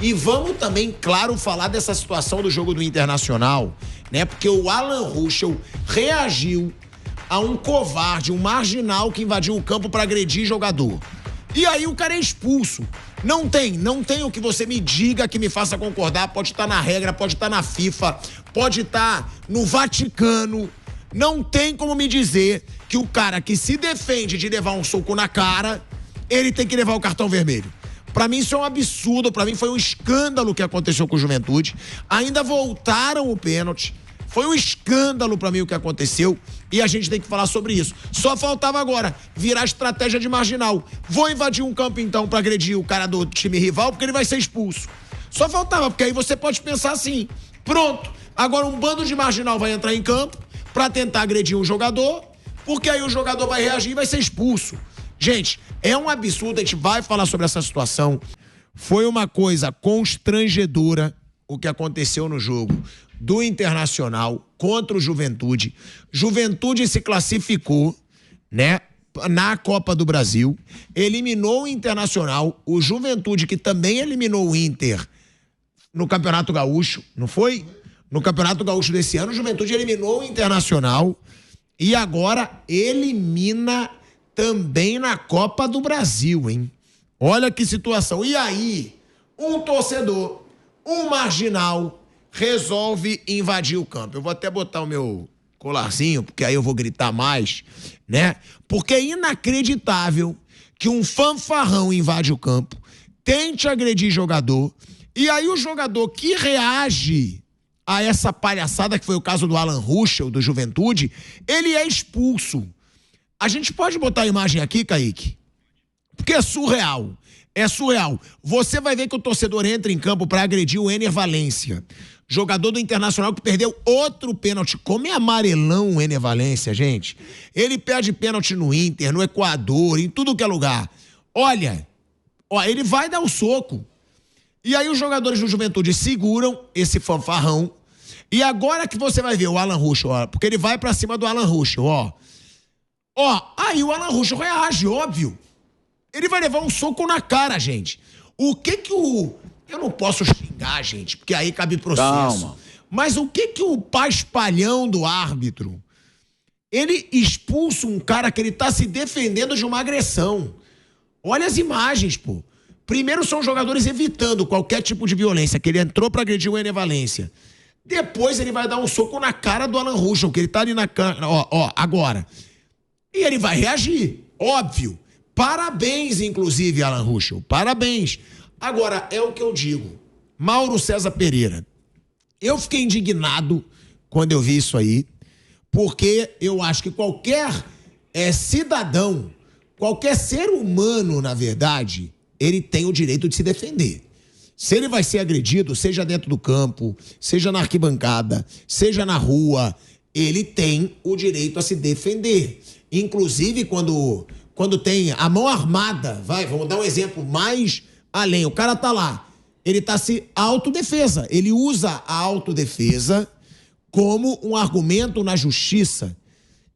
E vamos também, claro, falar dessa situação do jogo do Internacional, né? Porque o Alan Ruschel reagiu a um covarde, um marginal que invadiu o campo para agredir jogador. E aí o cara é expulso. Não tem o que você me diga que me faça concordar. Pode estar na regra, pode estar na FIFA, pode estar no Vaticano. Não tem como me dizer que o cara que se defende de levar um soco na cara, ele tem que levar o cartão vermelho. Pra mim isso é um absurdo, pra mim foi um escândalo o que aconteceu com o Juventude. Ainda voltaram o pênalti. Foi um escândalo pra mim o que aconteceu e a gente tem que falar sobre isso. Só faltava agora virar estratégia de marginal. Vou invadir um campo então pra agredir o cara do time rival porque ele vai ser expulso. Só faltava, porque aí você pode pensar assim, pronto, agora um bando de marginal vai entrar em campo pra tentar agredir um jogador, porque aí o jogador vai reagir e vai ser expulso. Gente, é um absurdo, a gente vai falar sobre essa situação. Foi uma coisa constrangedora o que aconteceu no jogo do Internacional contra o Juventude. Juventude se classificou, né, na Copa do Brasil, eliminou o Internacional, o Juventude que também eliminou o Inter no Campeonato Gaúcho, não foi? No Campeonato Gaúcho desse ano, o Juventude eliminou o Internacional e agora elimina também na Copa do Brasil, hein? Olha que situação. E aí, um torcedor, um marginal, resolve invadir o campo. Eu vou até botar o meu colarzinho, porque aí eu vou gritar mais, né? Porque é inacreditável que um fanfarrão invade o campo, tente agredir jogador, e aí o jogador que reage a essa palhaçada, que foi o caso do Alan Ruschel, do Juventude, ele é expulso. A gente pode botar a imagem aqui, Kaique? Porque é surreal. É surreal. Você vai ver que o torcedor entra em campo para agredir o Ener Valencia, jogador do Internacional que perdeu outro pênalti. Como é amarelão o Ener Valencia, gente. Ele perde pênalti no Inter, no Equador, em tudo que é lugar. Olha, ele vai dar o soco. E aí os jogadores do Juventude seguram esse fanfarrão. E agora que você vai ver o Alan Ruschel, ó, porque ele vai pra cima do Alan Ruschel, ó. Aí o Alan Ruschel reage, óbvio. Ele vai levar um soco na cara, gente. O que que o... Eu não posso xingar, gente, porque aí cabe processo. Calma. Mas o que que o paspalhão do árbitro... Ele expulsa um cara que ele tá se defendendo de uma agressão. Olha as imagens, pô. Primeiro são jogadores evitando qualquer tipo de violência, que ele entrou pra agredir o Ener Valencia. Depois ele vai dar um soco na cara do Alan Ruschel, que ele tá ali na cara, agora. E ele vai reagir, óbvio. Parabéns, inclusive, Alan Ruschel, parabéns. Agora, é o que eu digo. Mauro César Pereira, eu fiquei indignado quando eu vi isso aí, porque eu acho que qualquer cidadão, qualquer ser humano, na verdade, ele tem o direito de se defender. Se ele vai ser agredido, seja dentro do campo, seja na arquibancada, seja na rua, ele tem o direito a se defender. Inclusive, quando tem a mão armada, vamos dar um exemplo mais além. O cara tá lá, ele tá se autodefesa. Ele usa a autodefesa como um argumento na justiça.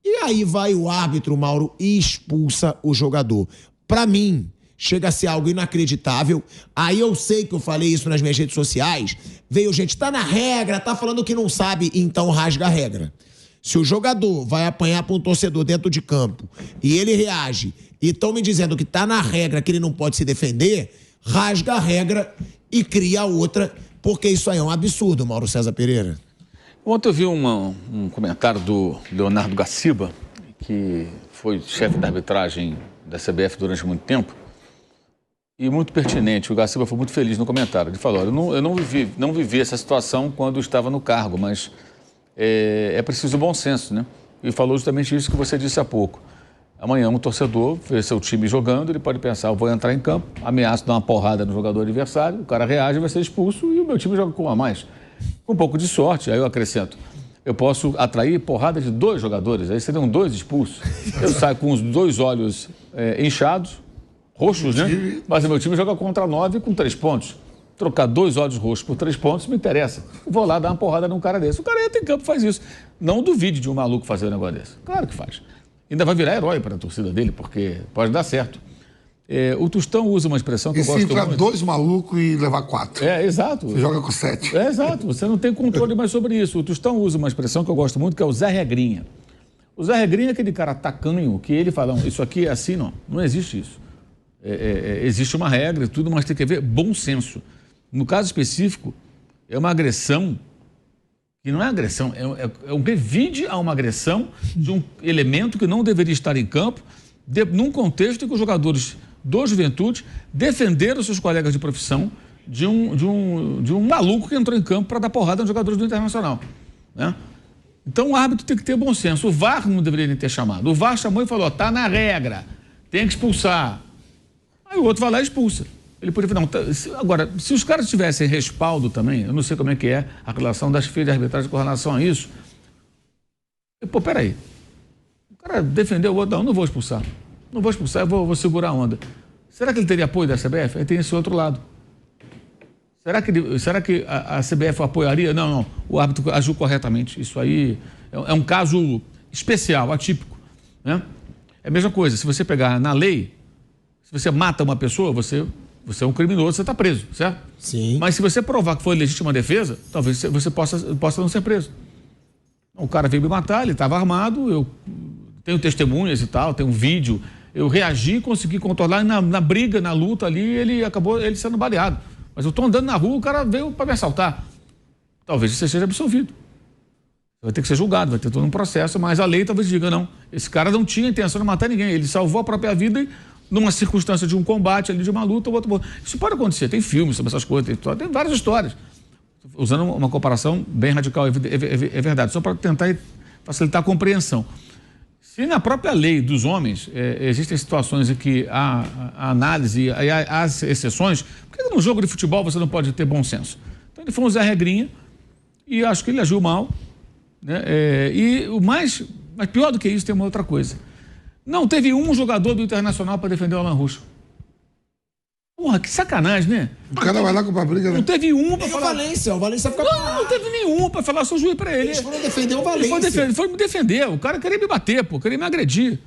E aí vai o árbitro, Mauro, e expulsa o jogador. Pra mim, chega a ser algo inacreditável. Aí eu sei que eu falei isso nas minhas redes sociais. Veio gente, tá na regra, tá falando que não sabe, então rasga a regra. Se o jogador vai apanhar para um torcedor dentro de campo e ele reage e estão me dizendo que tá na regra, que ele não pode se defender, rasga a regra e cria outra, porque isso aí é um absurdo, Mauro César Pereira. Ontem eu vi um comentário do Leonardo Gaciba, que foi chefe da arbitragem da CBF durante muito tempo, e muito pertinente. O Gaciba foi muito feliz no comentário. Ele falou, eu não vivi essa situação quando estava no cargo, mas é preciso bom senso, né? E falou justamente isso que você disse há pouco. Amanhã um torcedor vê seu time jogando, ele pode pensar, eu vou entrar em campo, ameaço dar uma porrada no jogador adversário, o cara reage, vai ser expulso e o meu time joga com um a mais. Com um pouco de sorte, aí eu acrescento, eu posso atrair porrada de 2 jogadores, aí seriam 2 expulsos. Eu saio com os 2 olhos inchados, roxos, né? Mas o meu time joga contra 9 com 3 pontos. Trocar 2 olhos roxos por 3 pontos me interessa. Vou lá dar uma porrada num cara desse. O cara entra em campo e faz isso. Não duvide de um maluco fazer um negócio desse. Claro que faz. Ainda vai virar herói para a torcida dele, porque pode dar certo. O Tostão usa uma expressão que eu gosto muito. E se entrar 2 malucos e levar 4? Exato. Você joga com 7. Exato. Você não tem controle mais sobre isso. O Tostão usa uma expressão que eu gosto muito, que é o Zé Regrinha. O Zé Regrinha é aquele cara tacanho, que ele fala, isso aqui é assim, não existe isso. Existe uma regra e tudo, mas tem que haver bom senso. No caso específico, é uma agressão, que não é agressão, é um revide a uma agressão de um elemento que não deveria estar em campo, num contexto em que os jogadores do Juventude defenderam seus colegas de profissão de um maluco que entrou em campo para dar porrada nos jogadores do Internacional, né? Então o árbitro tem que ter bom senso. O VAR não deveria nem ter chamado. O VAR chamou e falou, tá na regra, tem que expulsar. Aí o outro vai lá e expulsa. Ele podia falar, não, agora, se os caras tivessem respaldo também, eu não sei como é que é a relação das filhas de arbitragem com relação a isso. Pô, peraí. O cara defendeu o outro, não vou expulsar. Não vou expulsar, eu vou segurar a onda. Será que ele teria apoio da CBF? Aí tem esse outro lado. Será que a CBF apoiaria? Não, o árbitro agiu corretamente. Isso aí é um caso especial, atípico, né? É a mesma coisa, se você pegar na lei, se você mata uma pessoa, você é um criminoso, você está preso, certo? Sim. Mas se você provar que foi legítima defesa, talvez você possa não ser preso. O cara veio me matar, ele estava armado, eu tenho testemunhas e tal, tenho um vídeo, eu reagi, consegui controlar, e na briga, na luta ali, ele acabou sendo baleado. Mas eu estou andando na rua, o cara veio para me assaltar. Talvez você seja absolvido. Vai ter que ser julgado, vai ter todo um processo, mas a lei talvez diga, não, esse cara não tinha intenção de matar ninguém, ele salvou a própria vida numa circunstância de um combate ali, de uma luta, o outro... Isso pode acontecer, tem filmes sobre essas coisas, tem várias histórias. Usando uma comparação bem radical, é verdade, só para tentar facilitar a compreensão. Se na própria lei dos homens existem situações em que há análise, há exceções, por que no jogo de futebol você não pode ter bom senso? Então ele foi um Zé Regrinha e acho que ele agiu mal, né? Mas pior do que isso tem uma outra coisa. Não teve um jogador do Internacional para defender o Alan Ruschel. Porra, que sacanagem, né? O cara vai lá com a briga, né? Não teve um para falar. O Valência fica... Não teve nenhum para falar, só juiz para ele. Eles foram defender o Valência. Ele foi me defender. O cara queria me bater, pô, queria me agredir.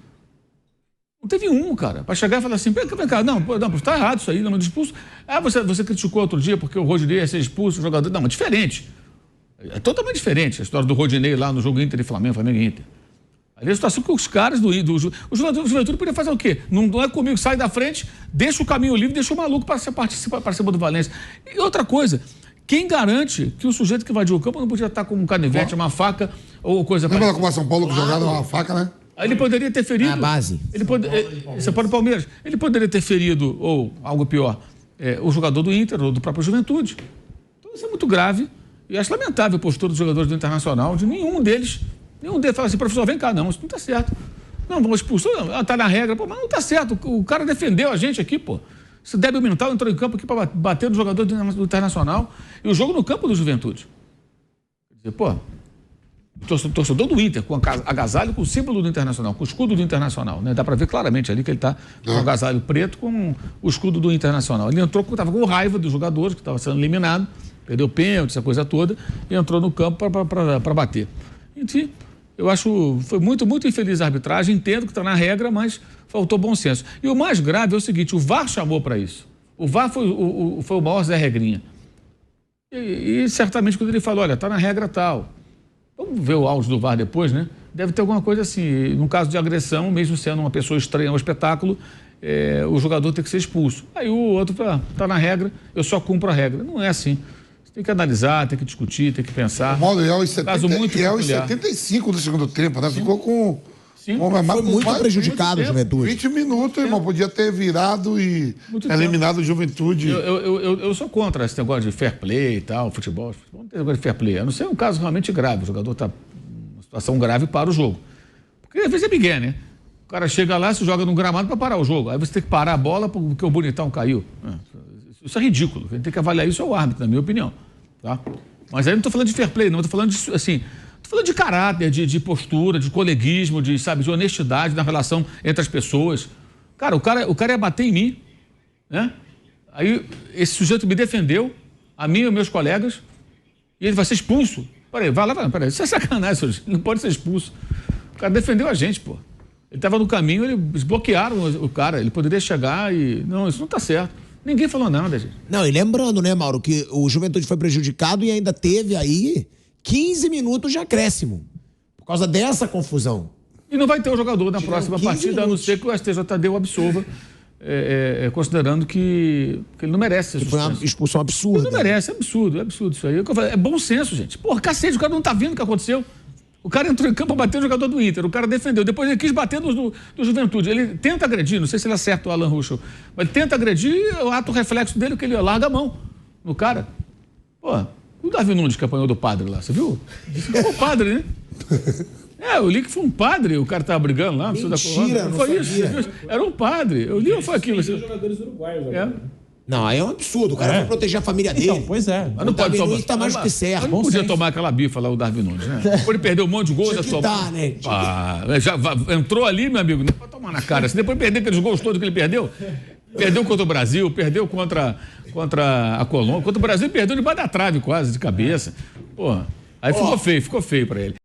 Não teve um, cara, para chegar e falar assim, vem cá, não, tá errado isso aí, não expulso. Você criticou outro dia porque o Rodinei ia ser expulso, o jogador... Não, é diferente. É totalmente diferente a história do Rodinei lá no jogo Inter e Flamengo e Inter. Ali a situação que os caras o jogador do Juventude podia fazer o quê? Não é comigo, sai da frente, deixa o caminho livre, deixa o maluco para cima do Valência. E outra coisa, quem garante que o sujeito que invadiu o campo não podia estar com um canivete, uma faca ou coisa parecida? Lembra com o São Paulo que jogaram uma faca, né? Aí ele poderia ter ferido... A base. Você pode Palmeiras. Ele poderia ter ferido, ou algo pior, o jogador do Inter ou do próprio Juventude. Então isso é muito grave. E acho lamentável a postura dos jogadores do Internacional, de nenhum deles fala assim, professor, vem cá, não, isso não está certo. Não, vamos expulsar, está na regra, pô, mas não está certo, o cara defendeu a gente aqui, pô. Esse débil mental entrou em campo aqui para bater no jogador do Internacional e o jogo no campo do Juventude. Quer dizer, pô, o torcedor do Inter, com agasalho, com o símbolo do Internacional, com o escudo do Internacional, né? Dá para ver claramente ali que ele está com o agasalho preto com o escudo do Internacional. Ele entrou, estava com raiva dos jogadores, que estava sendo eliminado, perdeu pênalti, essa coisa toda, e entrou no campo para bater. Enfim, eu acho, foi muito, muito infeliz a arbitragem, entendo que está na regra, mas faltou bom senso. E o mais grave é o seguinte, o VAR chamou para isso. O VAR foi o maior Zé Regrinha. E certamente quando ele falou, olha, está na regra tal. Vamos ver o áudio do VAR depois, né? Deve ter alguma coisa assim, no caso de agressão, mesmo sendo uma pessoa estranha ao espetáculo, o jogador tem que ser expulso. Aí o outro fala, está na regra, eu só cumpro a regra. Não é assim. Tem que analisar, tem que discutir, tem que pensar. O modo é os 75 do segundo tempo, né? Sim. Ficou com... Sim. Foi muito prejudicado o Juventude. 20 minutos, irmão. Podia ter virado e eliminado o Juventude. Eu sou contra esse negócio de fair play e tal, futebol. Não tem negócio de fair play. A não ser um caso realmente grave. O jogador está numa situação grave para o jogo. Porque às vezes é migué, né? O cara chega lá, se joga num gramado para parar o jogo. Aí você tem que parar a bola porque o bonitão caiu. Isso é ridículo. Quem tem que avaliar isso é o árbitro, na minha opinião. Tá? Mas aí eu não estou falando de fair play, não. Estou falando de, assim, estou falando de caráter, de postura, de coleguismo, de honestidade na relação entre as pessoas. Cara, o cara ia bater em mim, né? Aí esse sujeito me defendeu, a mim e os meus colegas, e ele vai ser expulso. Peraí, vai lá, peraí. Isso é sacanagem, não pode ser expulso. O cara defendeu a gente, pô. Ele estava no caminho, eles bloquearam o cara. Ele poderia chegar e... Não, isso não está certo. Ninguém falou nada, gente. Não, e lembrando, né, Mauro, que o Juventude foi prejudicado e ainda teve aí 15 minutos de acréscimo. Por causa dessa confusão. E não vai ter o jogador na próxima 15 partida, a não ser que o STJD o absolva, considerando que ele não merece essa Foi uma expulsão absurda. Ele não merece, é absurdo isso aí. É bom senso, gente. Porra, cacete, o cara não tá vendo o que aconteceu. O cara entrou em campo para bater o jogador do Inter, o cara defendeu, depois ele quis bater do Juventude. Ele tenta agredir, não sei se ele acerta o Alan Ruschel, mas tenta agredir, o ato reflexo dele é que ele larga a mão no cara. Pô, o Davi Nunes que apanhou do padre lá, você viu? Disse que foi o padre, né? Eu li que foi um padre, o cara tava brigando lá. Mentira, não foi isso. Era um padre. Eu li ou foi aquilo? Os jogadores uruguaios agora. Não, aí é um absurdo. O cara vai proteger a família dele. Então, pois é. Mas não pode tomar. Tá mais do que certo. Não podia tomar aquela bifa lá, o Darwin Nunes, né? Depois ele perdeu um monte de gol da sua. Né? Entrou ali, meu amigo, não é pra tomar na cara. Se depois perder aqueles gols todos que ele perdeu contra o Brasil, perdeu contra a Colômbia. Contra o Brasil, perdeu debaixo da trave quase, de cabeça. Porra. Aí ficou feio pra ele.